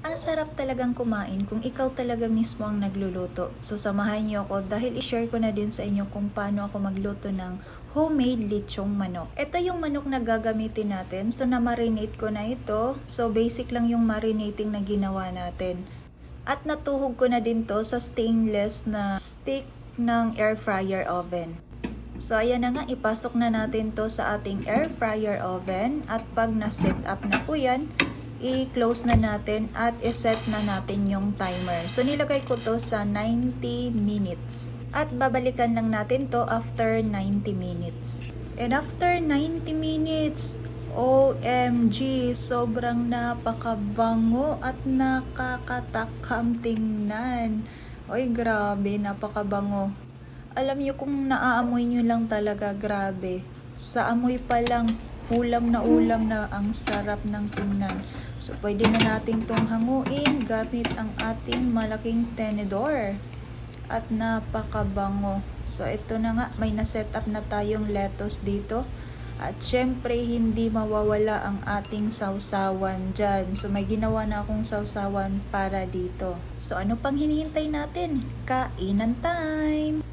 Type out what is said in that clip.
Ang sarap talagang kumain kung ikaw talaga mismo ang nagluluto. So samahan niyo ako dahil i-share ko na din sa inyo kung paano ako magluto ng homemade lechong manok. Ito yung manok na gagamitin natin. So na-marinate ko na ito. So basic lang yung marinating na ginawa natin. At natuhog ko na din to sa stainless na stick ng air fryer oven. So ayan na nga, ipasok na natin to sa ating air fryer oven. At pag na-set up na po yan, i-close na natin at i-set na natin yung timer. So nilagay ko to sa 90 minutes. At babalikan lang natin to after 90 minutes. And after 90 minutes, OMG, sobrang napakabango at nakakatakam tingnan. Oy, grabe, napakabango. Alam niyo kung naaamoy niyo lang talaga, grabe. Sa amoy pa lang, ulam na ang sarap ng tingnan. So, pwede na natin itong hanguin gamit ang ating malaking tenedor. At napakabango. So, ito na nga, may na-set up na tayong lettuce dito. At syempre, hindi mawawala ang ating sausawan dyan. So, may ginawa na akong sausawan para dito. So, ano pang hinihintay natin? Kainan time!